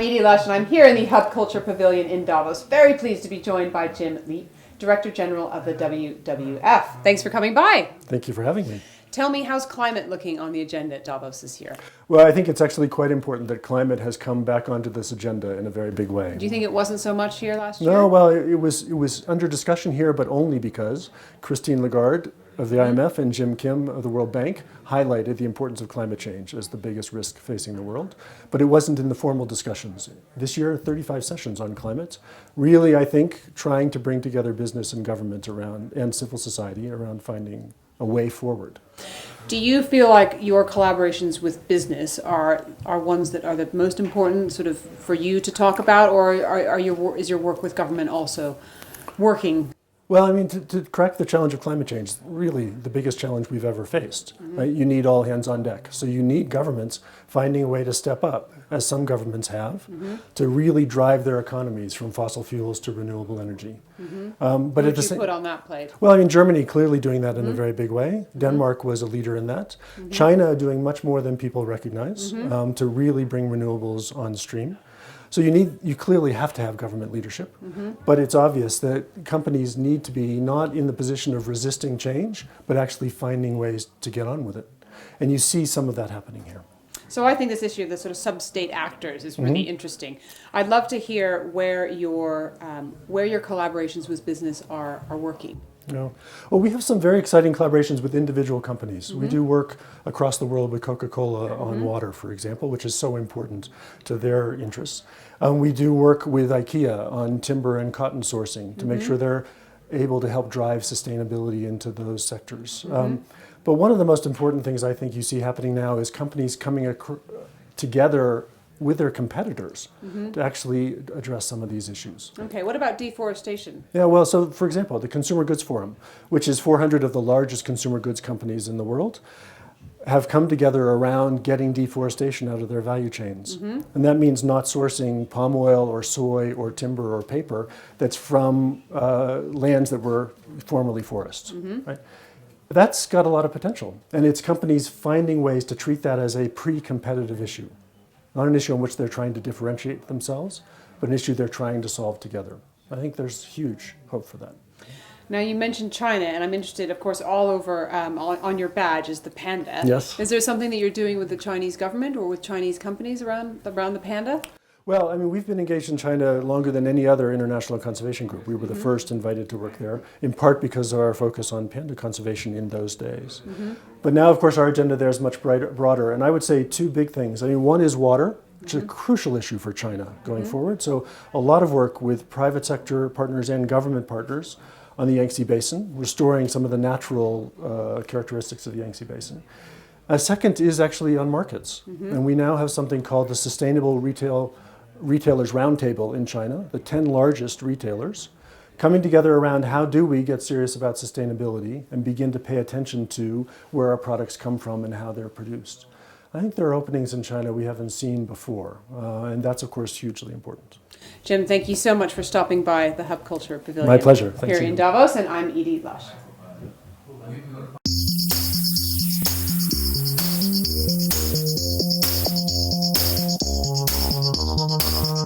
Edie Lush, and I'm here in the Hub Culture Pavilion in Davos. Very pleased to be joined by Jim Leape, Director General of the WWF. Thanks for coming by. Thank you for having me. Tell me, how's climate looking on the agenda at Davos this year? Well, I think it's actually quite important that climate has come back onto this agenda in a very big way. Do you think it wasn't so much here last year? No, well, it was under discussion here, but only because Christine Lagarde of the IMF and Jim Kim of the World Bank highlighted the importance of climate change as the biggest risk facing the world. But it wasn't in the formal discussions. This year, 35 sessions on climate. Really, I think, trying to bring together business and government around, and civil society around finding a way forward. Do you feel like your collaborations with business are ones that are the most important sort of for you to talk about, or is your work with government also working? Well, I mean, to crack the challenge of climate change, really the biggest challenge we've ever faced. Right? You need all hands on deck. So you need governments finding a way to step up, as some governments have, to really drive their economies from fossil fuels to renewable energy. But what did you put on that plate? Well, I mean, Germany clearly doing that in a very big way. Denmark was a leader in that. China doing much more than people recognize to really bring renewables on stream. So you clearly have to have government leadership, but it's obvious that companies need to be not in the position of resisting change, but actually finding ways to get on with it. And you see some of that happening here. So I think this issue of the sort of sub-state actors is really interesting. I'd love to hear where your collaborations with business are working. No. Well, we have some very exciting collaborations with individual companies. We do work across the world with Coca-Cola on water, for example, which is so important to their interests. We do work with IKEA on timber and cotton sourcing to make sure they're able to help drive sustainability into those sectors. But one of the most important things I think you see happening now is companies coming together with their competitors to actually address some of these issues. Okay, what about deforestation? Yeah, well, so for example, the Consumer Goods Forum, which is 400 of the largest consumer goods companies in the world, have come together around getting deforestation out of their value chains. And that means not sourcing palm oil or soy or timber or paper that's from lands that were formerly forests. Right? That's got a lot of potential. And it's companies finding ways to treat that as a pre-competitive issue. Not an issue on which they're trying to differentiate themselves, but an issue they're trying to solve together. I think there's huge hope for that. Now, you mentioned China, and I'm interested, of course, all over on your badge is the panda. Yes. Is there something that you're doing with the Chinese government or with Chinese companies around the panda? Well, I mean, we've been engaged in China longer than any other international conservation group. We were the first invited to work there, in part because of our focus on panda conservation in those days. But now, of course, our agenda there is much broader. And I would say two big things. I mean, one is water, which is a crucial issue for China going forward. So a lot of work with private sector partners and government partners on the Yangtze Basin, restoring some of the natural characteristics of the Yangtze Basin. A second is actually on markets. And we now have something called the Sustainable Retailers Roundtable in China, the 10 largest retailers, coming together around how do we get serious about sustainability and begin to pay attention to where our products come from and how they're produced. I think there are openings in China we haven't seen before, and that's, of course, hugely important. Jim, thank you so much for stopping by the Hub Culture Pavilion. My pleasure. Thanks Here in Davos, and I'm Edie Lush.